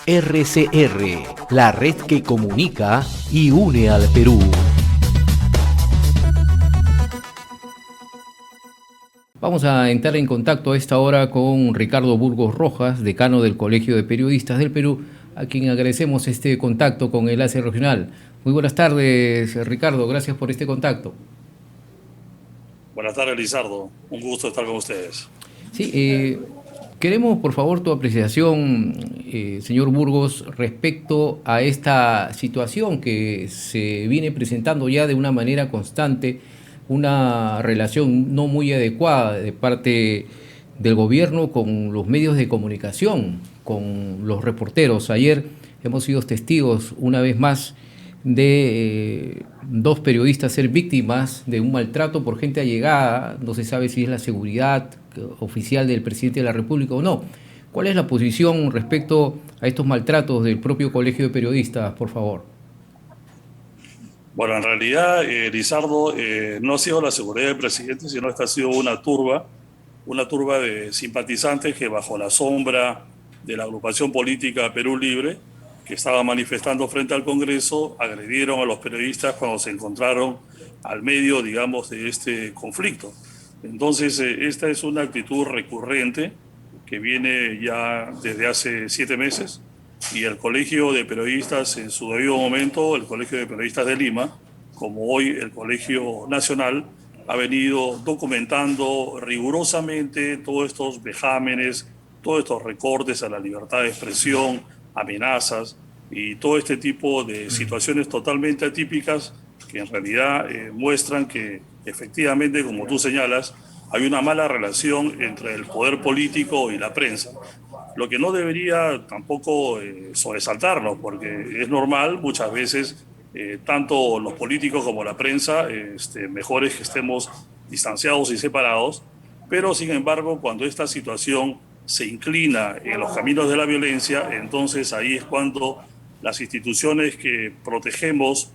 RCR, la red que comunica y une al Perú. Vamos a entrar en contacto a esta hora con Ricardo Burgos Rojas, decano del Colegio de Periodistas del Perú, a quien agradecemos este contacto con Enlace Regional. Muy buenas tardes, Ricardo, gracias por este contacto. Buenas tardes, Lizardo. Un gusto estar con ustedes. Sí, queremos por favor tu apreciación, señor Burgos, respecto a esta situación que se viene presentando ya de una manera constante, una relación no muy adecuada de parte del gobierno con los medios de comunicación, con los reporteros. Ayer hemos sido testigos una vez más de dos periodistas ser víctimas de un maltrato por gente allegada. No se sabe si es la seguridad oficial del presidente de la República o no. ¿Cuál es la posición respecto a estos maltratos del propio Colegio de Periodistas, por favor? Bueno, en realidad, Lizardo, no ha sido la seguridad del presidente, sino esta ha sido una turba de simpatizantes que bajo la sombra de la agrupación política Perú Libre, que estaba manifestando frente al Congreso, agredieron a los periodistas cuando se encontraron al medio, digamos, de este conflicto. Entonces, esta es una actitud recurrente que viene ya desde hace 7 meses y el Colegio de Periodistas en su debido momento, el Colegio de Periodistas de Lima, como hoy el Colegio Nacional, ha venido documentando rigurosamente todos estos vejámenes, todos estos recortes a la libertad de expresión, amenazas y todo este tipo de situaciones totalmente atípicas que en realidad muestran que efectivamente, como tú señalas, hay una mala relación entre el poder político y la prensa. Lo que no debería tampoco sobresaltarnos, porque es normal muchas veces, tanto los políticos como la prensa, mejor es que estemos distanciados y separados, pero sin embargo, cuando esta situación se inclina en los caminos de la violencia, entonces ahí es cuando las instituciones que protegemos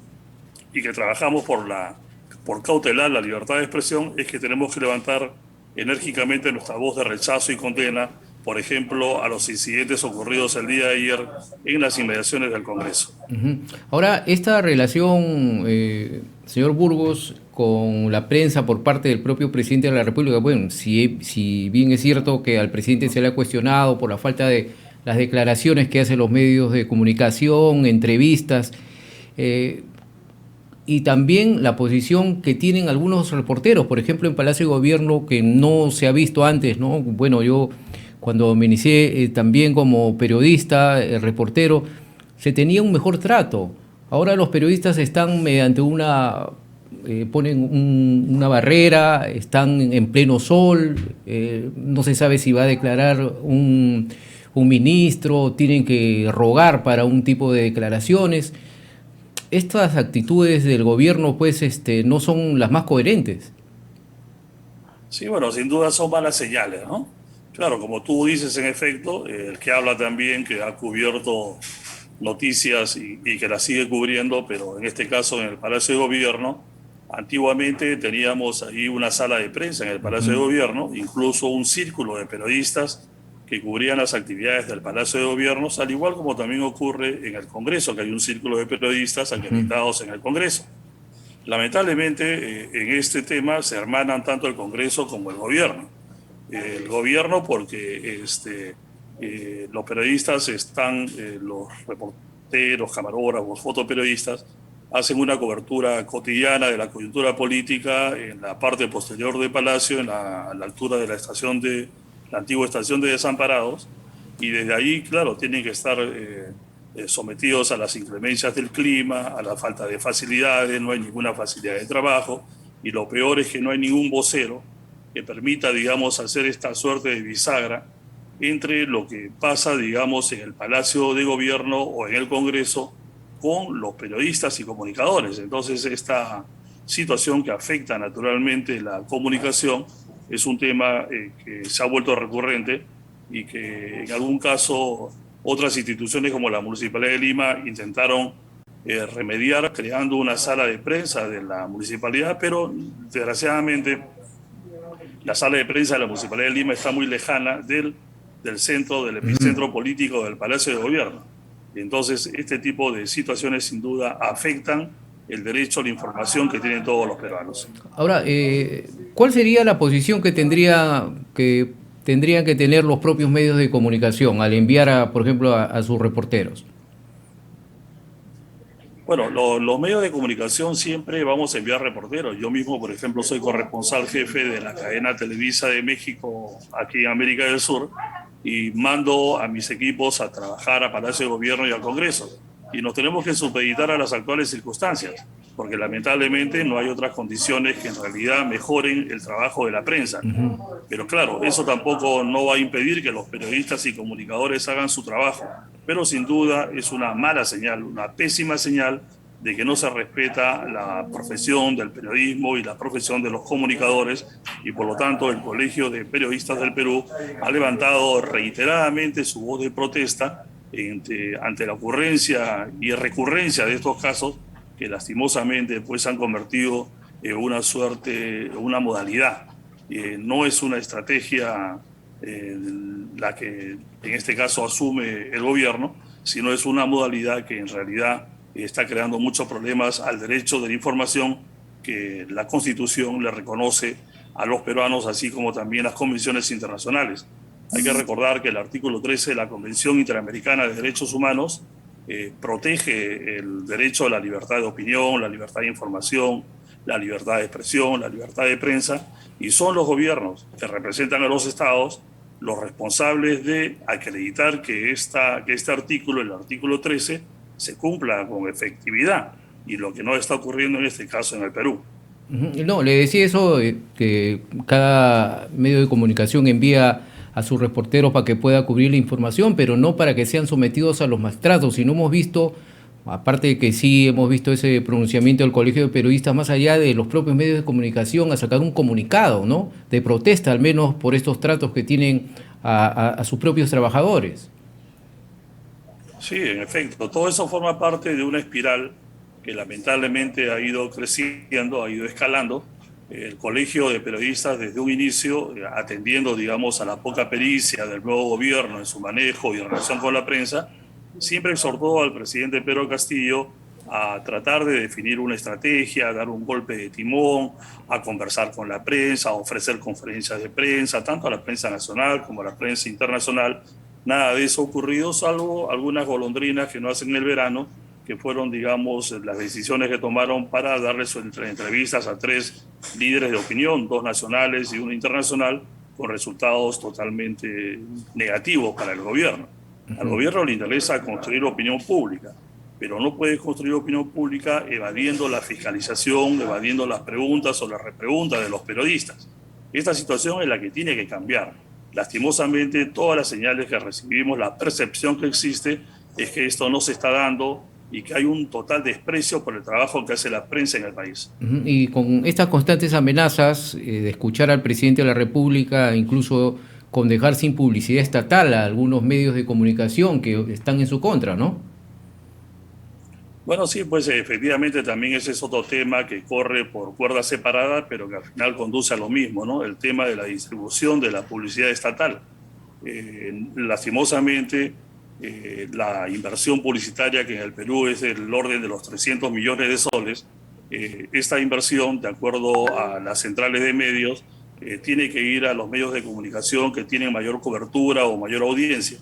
y que trabajamos por cautelar la libertad de expresión, es que tenemos que levantar enérgicamente nuestra voz de rechazo y condena, por ejemplo, a los incidentes ocurridos el día de ayer en las inmediaciones del Congreso. Ahora, esta relación, señor Burgos, con la prensa por parte del propio presidente de la República, bueno, si bien es cierto que al presidente se le ha cuestionado por la falta de las declaraciones que hacen los medios de comunicación, entrevistas, y también la posición que tienen algunos reporteros, por ejemplo, en Palacio de Gobierno, que no se ha visto antes, ¿no? Bueno, yo cuando me inicié también como periodista, reportero, se tenía un mejor trato. Ahora los periodistas están mediante una barrera, están en pleno sol, no se sabe si va a declarar un ministro, tienen que rogar para un tipo de declaraciones. Estas actitudes del gobierno pues no son las más coherentes. Sí, bueno, sin duda son malas señales, ¿no? Claro, como tú dices, en efecto, el que habla también, que ha cubierto noticias y que las sigue cubriendo, pero en este caso en el Palacio de Gobierno, antiguamente teníamos ahí una sala de prensa en el Palacio de Gobierno, incluso un círculo de periodistas que cubrían las actividades del Palacio de Gobierno, al igual como también ocurre en el Congreso, que hay un círculo de periodistas acreditados en el Congreso. Lamentablemente, en este tema se hermanan tanto el Congreso como el gobierno. El gobierno porque los periodistas están, los reporteros, camarógrafos, fotoperiodistas, hacen una cobertura cotidiana de la coyuntura política en la parte posterior del Palacio, a la altura de la antigua estación de Desamparados, y desde ahí, claro, tienen que estar sometidos a las inclemencias del clima, a la falta de facilidades, no hay ninguna facilidad de trabajo, y lo peor es que no hay ningún vocero que permita, digamos, hacer esta suerte de bisagra entre lo que pasa, digamos, en el Palacio de Gobierno o en el Congreso con los periodistas y comunicadores. Entonces, esta situación que afecta naturalmente la comunicación es un tema que se ha vuelto recurrente y que en algún caso otras instituciones como la Municipalidad de Lima intentaron remediar creando una sala de prensa de la municipalidad, pero desgraciadamente la sala de prensa de la Municipalidad de Lima está muy lejana del del centro, del epicentro político del Palacio de Gobierno. Entonces, este tipo de situaciones sin duda afectan el derecho a la información que tienen todos los peruanos. Ahora, ¿cuál sería la posición que tendrían que tener los propios medios de comunicación al enviar, por ejemplo, a sus reporteros? Bueno, los medios de comunicación siempre vamos a enviar reporteros. Yo mismo, por ejemplo, soy corresponsal jefe de la cadena Televisa de México aquí en América del Sur y mando a mis equipos a trabajar a Palacio de Gobierno y al Congreso. Y nos tenemos que supeditar a las actuales circunstancias, porque lamentablemente no hay otras condiciones que en realidad mejoren el trabajo de la prensa. Pero claro, eso tampoco no va a impedir que los periodistas y comunicadores hagan su trabajo. Pero sin duda es una mala señal, una pésima señal de que no se respeta la profesión del periodismo y la profesión de los comunicadores, y por lo tanto el Colegio de Periodistas del Perú ha levantado reiteradamente su voz de protesta ante la ocurrencia y recurrencia de estos casos que lastimosamente pues han convertido en una suerte, una modalidad. No es una estrategia la que en este caso asume el gobierno, sino es una modalidad que en realidad está creando muchos problemas al derecho de la información que la Constitución le reconoce a los peruanos, así como también las convenciones internacionales. Hay que recordar que el artículo 13 de la Convención Interamericana de Derechos Humanos protege el derecho a la libertad de opinión, la libertad de información, la libertad de expresión, la libertad de prensa, y son los gobiernos que representan a los estados los responsables de acreditar que este artículo, el artículo 13, se cumpla con efectividad, y lo que no está ocurriendo en este caso en el Perú. No, le decía eso, que cada medio de comunicación envía a sus reporteros para que pueda cubrir la información, pero no para que sean sometidos a los maltratos. Si no hemos visto, aparte de que sí hemos visto ese pronunciamiento del Colegio de Periodistas, más allá de los propios medios de comunicación, a sacar un comunicado, ¿no?, de protesta, al menos por estos tratos que tienen a sus propios trabajadores. Sí, en efecto, todo eso forma parte de una espiral que lamentablemente ha ido creciendo, ha ido escalando. El Colegio de Periodistas desde un inicio, atendiendo, digamos, a la poca pericia del nuevo gobierno en su manejo y en relación con la prensa, siempre exhortó al presidente Pedro Castillo a tratar de definir una estrategia, a dar un golpe de timón, a conversar con la prensa, a ofrecer conferencias de prensa, tanto a la prensa nacional como a la prensa internacional. Nada de eso ha ocurrido, salvo algunas golondrinas que no hacen el verano, que fueron, digamos, las decisiones que tomaron para darles entrevistas a 3 líderes de opinión, 2 nacionales y 1 internacional, con resultados totalmente negativos para el gobierno. Al gobierno le interesa construir opinión pública, pero no puede construir opinión pública evadiendo la fiscalización, evadiendo las preguntas o las repreguntas de los periodistas. Esta situación es la que tiene que cambiar. Lastimosamente, todas las señales que recibimos, la percepción que existe es que esto no se está dando y que hay un total desprecio por el trabajo que hace la prensa en el país. Y con estas constantes amenazas de escuchar al presidente de la República, incluso con dejar sin publicidad estatal a algunos medios de comunicación que están en su contra, ¿no? Bueno, sí, pues efectivamente también ese es otro tema que corre por cuerda separada, pero que al final conduce a lo mismo, ¿no? El tema de la distribución de la publicidad estatal. Lastimosamente, la inversión publicitaria, que en el Perú es del orden de los 300 millones de soles, esta inversión, de acuerdo a las centrales de medios, tiene que ir a los medios de comunicación que tienen mayor cobertura o mayor audiencia.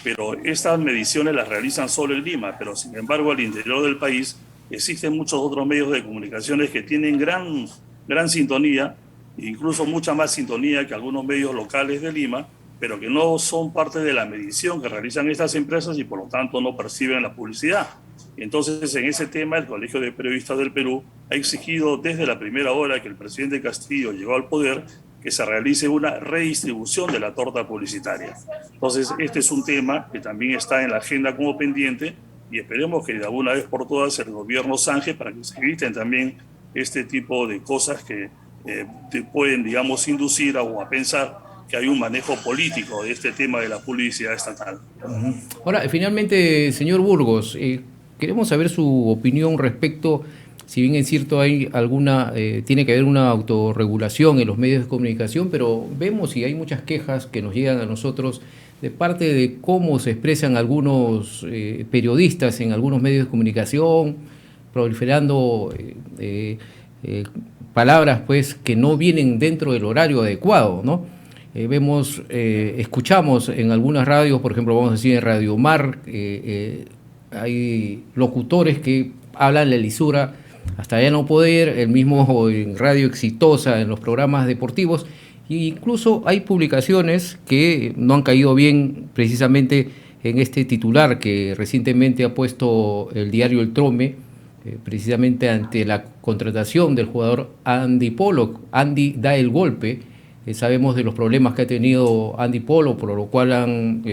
Pero estas mediciones las realizan solo en Lima, pero sin embargo al interior del país existen muchos otros medios de comunicaciones que tienen gran sintonía, incluso mucha más sintonía que algunos medios locales de Lima, pero que no son parte de la medición que realizan estas empresas y por lo tanto no perciben la publicidad. Entonces, en ese tema, el Colegio de Periodistas del Perú ha exigido desde la primera hora que el presidente Castillo llegó al poder que se realice una redistribución de la torta publicitaria. Entonces, este es un tema que también está en la agenda como pendiente y esperemos que de alguna vez por todas el gobierno zanje para que se eviten también este tipo de cosas que te pueden, digamos, inducir a pensar que hay un manejo político de este tema de la publicidad estatal. Ahora, finalmente, señor Burgos, queremos saber su opinión respecto, si bien es cierto hay tiene que haber una autorregulación en los medios de comunicación, pero vemos y hay muchas quejas que nos llegan a nosotros de parte de cómo se expresan algunos periodistas en algunos medios de comunicación, proliferando palabras pues que no vienen dentro del horario adecuado, ¿no? Escuchamos en algunas radios, por ejemplo, vamos a decir en Radio Mar, hay locutores que hablan la lisura hasta ya no poder, el mismo en Radio Exitosa, en los programas deportivos, e incluso hay publicaciones que no han caído bien precisamente en este titular que recientemente ha puesto el diario El Trome, precisamente ante la contratación del jugador Andy Pollock. Andy da el golpe, sabemos de los problemas que ha tenido Andy Pollock, por lo cual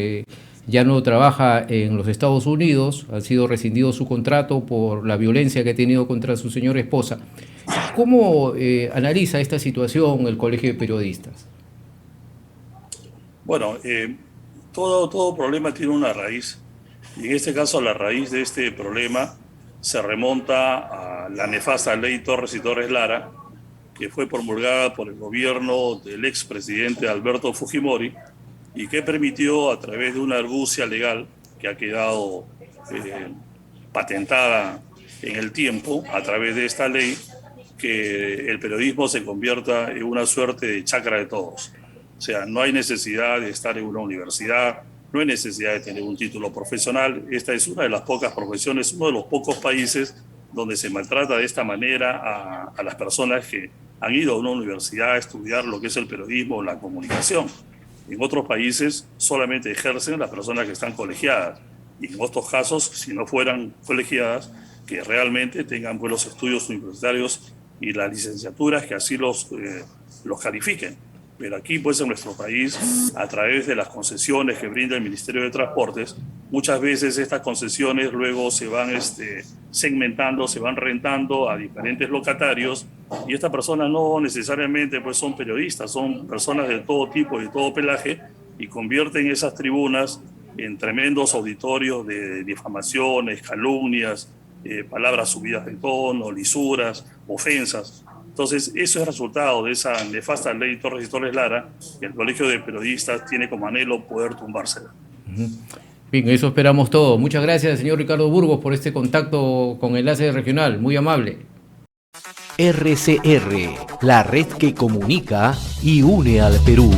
ya no trabaja en los Estados Unidos, ha sido rescindido su contrato por la violencia que ha tenido contra su señora esposa. ¿Cómo analiza esta situación el Colegio de Periodistas? Bueno, todo problema tiene una raíz, y en este caso la raíz de este problema se remonta a la nefasta ley Torres y Torres Lara, que fue promulgada por el gobierno del expresidente Alberto Fujimori y que permitió, a través de una argucia legal que ha quedado patentada en el tiempo, a través de esta ley, que el periodismo se convierta en una suerte de chacra de todos. O sea, no hay necesidad de estar en una universidad, no hay necesidad de tener un título profesional. Esta es una de las pocas profesiones, uno de los pocos países donde se maltrata de esta manera a las personas que han ido a una universidad a estudiar lo que es el periodismo o la comunicación. En otros países solamente ejercen las personas que están colegiadas, y en otros casos, si no fueran colegiadas, que realmente tengan buenos estudios universitarios y las licenciaturas que así los califiquen. Pero aquí, pues, en nuestro país, a través de las concesiones que brinda el Ministerio de Transportes, muchas veces estas concesiones luego se van segmentando, se van rentando a diferentes locatarios, y estas personas no necesariamente pues son periodistas, son personas de todo tipo y de todo pelaje, y convierten esas tribunas en tremendos auditorios de difamaciones, calumnias, palabras subidas de tono, lisuras, ofensas. Entonces, eso es resultado de esa nefasta ley Torres y Torres Lara, que el Colegio de Periodistas tiene como anhelo poder tumbársela. Bien, eso esperamos todo. Muchas gracias, señor Ricardo Burgos, por este contacto con Enlace Regional. Muy amable. RCR, la red que comunica y une al Perú.